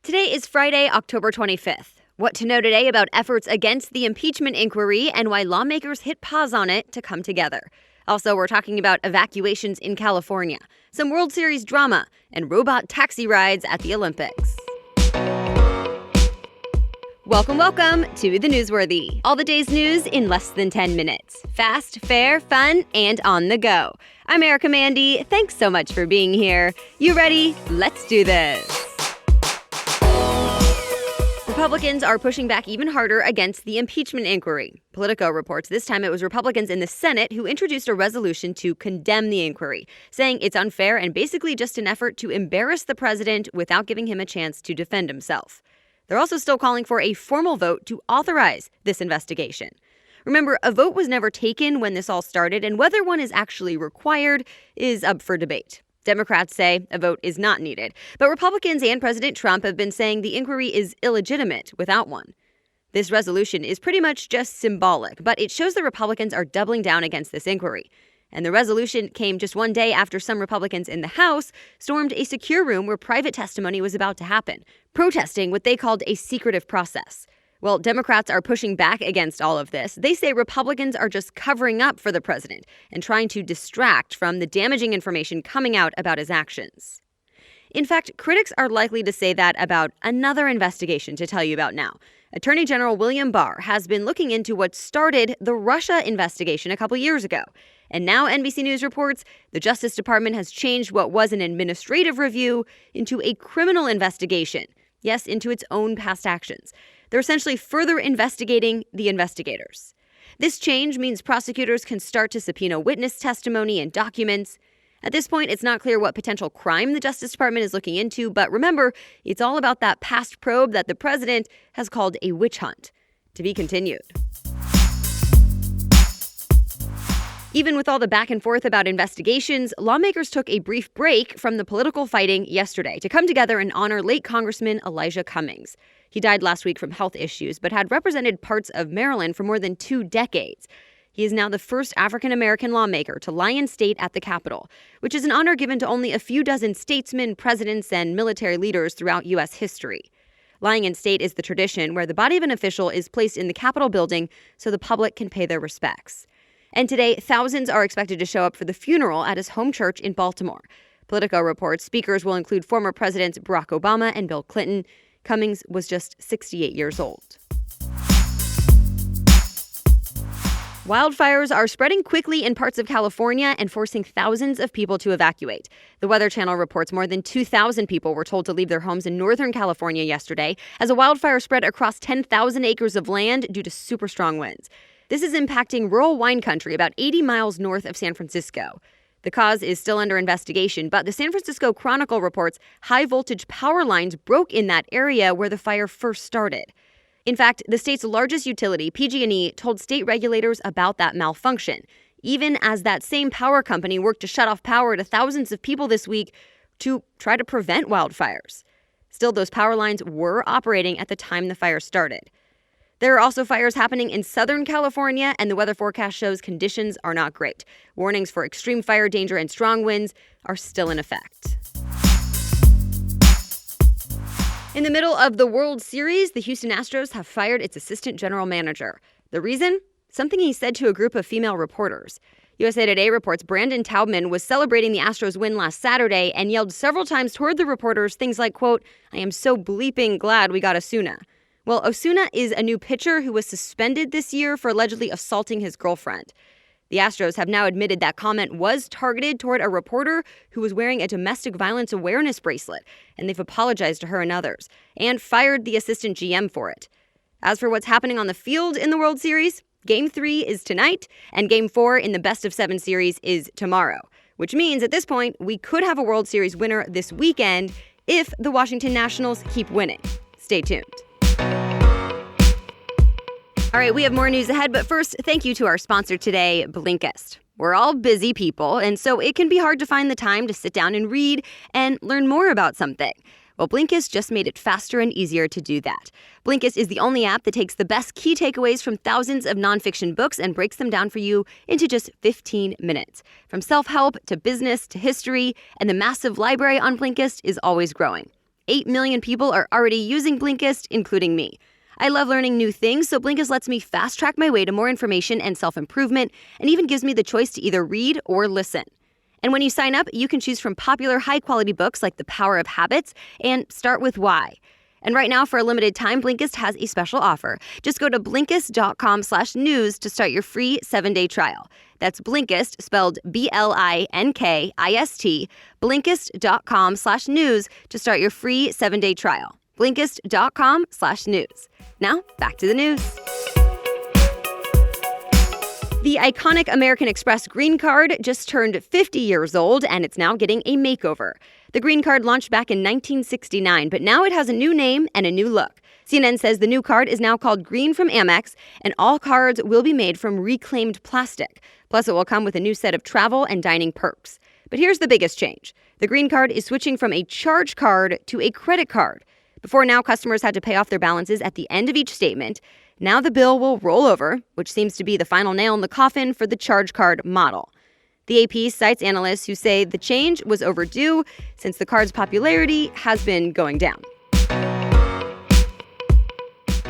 Today is Friday, October 25th. What to know today about efforts against the impeachment inquiry and why lawmakers hit pause on it to come together. Also, we're talking about evacuations in California, some World Series drama, and robot taxi rides at the Olympics. Welcome to The Newsworthy. All the day's news in less than 10 minutes. Fast, fair, fun, and on the go. I'm Erica Mandy. Thanks so much for being here. You ready? Let's do this. Republicans are pushing back even harder against the impeachment inquiry. Politico reports this time it was Republicans in the Senate who introduced a resolution to condemn the inquiry, saying it's unfair and basically just an effort to embarrass the president without giving him a chance to defend himself. They're also still calling for a formal vote to authorize this investigation. Remember, a vote was never taken when this all started, and whether one is actually required is up for debate. Democrats say a vote is not needed, but Republicans and President Trump have been saying the inquiry is illegitimate without one. This resolution is pretty much just symbolic, but it shows the Republicans are doubling down against this inquiry. And the resolution came just one day after some Republicans in the House stormed a secure room where private testimony was about to happen, protesting what they called a secretive process. Well, Democrats are pushing back against all of this. They say Republicans are just covering up for the president and trying to distract from the damaging information coming out about his actions. In fact, critics are likely to say that about another investigation to tell you about now. Attorney General William Barr has been looking into what started the Russia investigation a couple years ago. And now NBC News reports the Justice Department has changed what was an administrative review into a criminal investigation. Yes, into its own past actions. They're essentially further investigating the investigators. This change means prosecutors can start to subpoena witness testimony and documents. At this point, it's not clear what potential crime the Justice Department is looking into, but remember, it's all about that past probe that the president has called a witch hunt. To be continued. Even with all the back and forth about investigations, lawmakers took a brief break from the political fighting yesterday to come together and honor late Congressman Elijah Cummings. He died last week from health issues, but had represented parts of Maryland for more than 2 decades. He is now the first African-American lawmaker to lie in state at the Capitol, which is an honor given to only a few dozen statesmen, presidents, and military leaders throughout U.S. history. Lying in state is the tradition where the body of an official is placed in the Capitol building so the public can pay their respects. And today, thousands are expected to show up for the funeral at his home church in Baltimore. Politico reports speakers will include former Presidents Barack Obama and Bill Clinton. Cummings was just 68 years old. Wildfires are spreading quickly in parts of California and forcing thousands of people to evacuate. The Weather Channel reports more than 2,000 people were told to leave their homes in Northern California yesterday as a wildfire spread across 10,000 acres of land due to super strong winds. This is impacting rural wine country about 80 miles north of San Francisco. The cause is still under investigation, but the San Francisco Chronicle reports high-voltage power lines broke in that area where the fire first started. In fact, the state's largest utility, PG&E, told state regulators about that malfunction, even as that same power company worked to shut off power to thousands of people this week to try to prevent wildfires. Still, those power lines were operating at the time the fire started. There are also fires happening in Southern California, and the weather forecast shows conditions are not great. Warnings for extreme fire danger and strong winds are still in effect. In the middle of the World Series, the Houston Astros have fired its assistant general manager. The reason? Something he said to a group of female reporters. USA Today reports Brandon Taubman was celebrating the Astros win last Saturday and yelled several times toward the reporters things like, quote, "I am so bleeping glad we got Osuna." Well, Osuna is a new pitcher who was suspended this year for allegedly assaulting his girlfriend. The Astros have now admitted that comment was targeted toward a reporter who was wearing a domestic violence awareness bracelet, and they've apologized to her and others, and fired the assistant GM for it. As for what's happening on the field in the World Series, Game 3 is tonight, and Game 4 in the best-of-7 series is tomorrow, which means at this point, we could have a World Series winner this weekend if the Washington Nationals keep winning. Stay tuned. All right, we have more news ahead, but first, thank you to our sponsor today, Blinkist. We're all busy people, and so it can be hard to find the time to sit down and read and learn more about something. Well, Blinkist just made it faster and easier to do that. Blinkist is the only app that takes the best key takeaways from thousands of nonfiction books and breaks them down for you into just 15 minutes. From self-help to business to history, and the massive library on Blinkist is always growing. 8 million people are already using Blinkist, including me. I love learning new things, so Blinkist lets me fast-track my way to more information and self-improvement, and even gives me the choice to either read or listen. And when you sign up, you can choose from popular high-quality books like The Power of Habits and Start With Why. And right now, for a limited time, Blinkist has a special offer. Just go to Blinkist.com/news to start your free 7-day trial. That's Blinkist, spelled Blinkist, Blinkist.com/news to start your free 7-day trial. Blinkist.com/news. Now, back to the news. The iconic American Express green card just turned 50 years old, and it's now getting a makeover. The green card launched back in 1969, but now it has a new name and a new look. CNN says the new card is now called Green from Amex, and all cards will be made from reclaimed plastic. Plus, it will come with a new set of travel and dining perks. But here's the biggest change. The green card is switching from a charge card to a credit card. Before now, customers had to pay off their balances at the end of each statement. Now the bill will roll over, which seems to be the final nail in the coffin for the charge card model. The AP cites analysts who say the change was overdue since the card's popularity has been going down.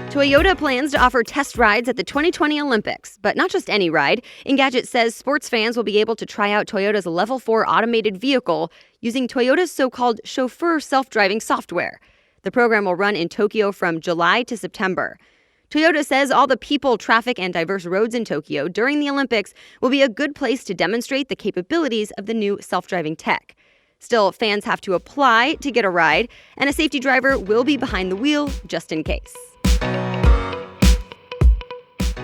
Toyota plans to offer test rides at the 2020 Olympics, but not just any ride. Engadget says sports fans will be able to try out Toyota's Level 4 automated vehicle using Toyota's so-called chauffeur self-driving software. The program will run in Tokyo from July to September. Toyota says all the people, traffic, and diverse roads in Tokyo during the Olympics will be a good place to demonstrate the capabilities of the new self-driving tech. Still, fans have to apply to get a ride, and a safety driver will be behind the wheel just in case.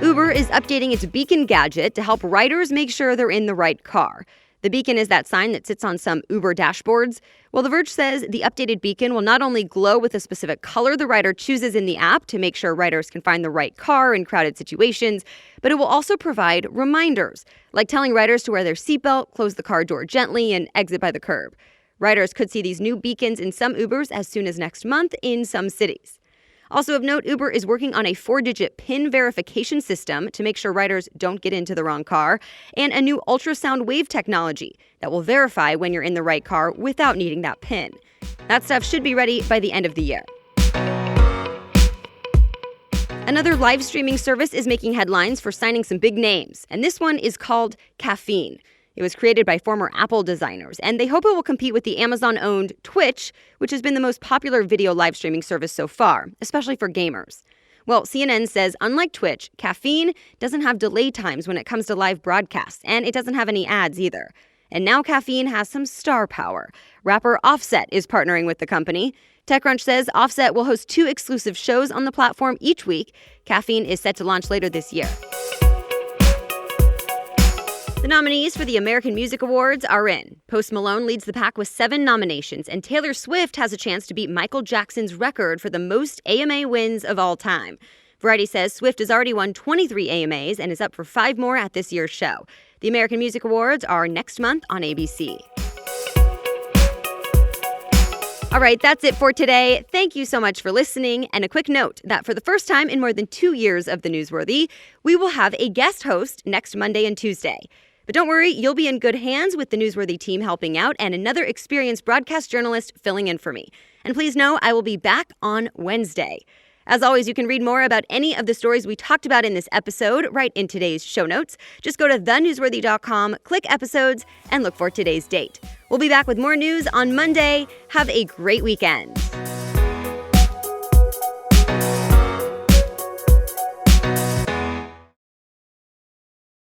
Uber is updating its beacon gadget to help riders make sure they're in the right car. The beacon is that sign that sits on some Uber dashboards. Well, The Verge says the updated beacon will not only glow with a specific color the rider chooses in the app to make sure riders can find the right car in crowded situations, but it will also provide reminders, like telling riders to wear their seatbelt, close the car door gently, and exit by the curb. Riders could see these new beacons in some Ubers as soon as next month in some cities. Also of note, Uber is working on a 4-digit PIN verification system to make sure riders don't get into the wrong car, and a new ultrasound wave technology that will verify when you're in the right car without needing that PIN. That stuff should be ready by the end of the year. Another live streaming service is making headlines for signing some big names, and this one is called Caffeine. It was created by former Apple designers, and they hope it will compete with the Amazon-owned Twitch, which has been the most popular video live streaming service so far, especially for gamers. Well, CNN says unlike Twitch, Caffeine doesn't have delay times when it comes to live broadcasts, and it doesn't have any ads either. And now Caffeine has some star power. Rapper Offset is partnering with the company. TechCrunch says Offset will host 2 exclusive shows on the platform each week. Caffeine is set to launch later this year. The nominees for the American Music Awards are in. Post Malone leads the pack with 7 nominations, and Taylor Swift has a chance to beat Michael Jackson's record for the most AMA wins of all time. Variety says Swift has already won 23 AMAs and is up for 5 more at this year's show. The American Music Awards are next month on ABC. All right, that's it for today. Thank you so much for listening. And a quick note that for the first time in more than 2 years of The Newsworthy, we will have a guest host next Monday and Tuesday. But don't worry, you'll be in good hands with the Newsworthy team helping out and another experienced broadcast journalist filling in for me. And please know I will be back on Wednesday. As always, you can read more about any of the stories we talked about in this episode right in today's show notes. Just go to thenewsworthy.com, click episodes, and look for today's date. We'll be back with more news on Monday. Have a great weekend.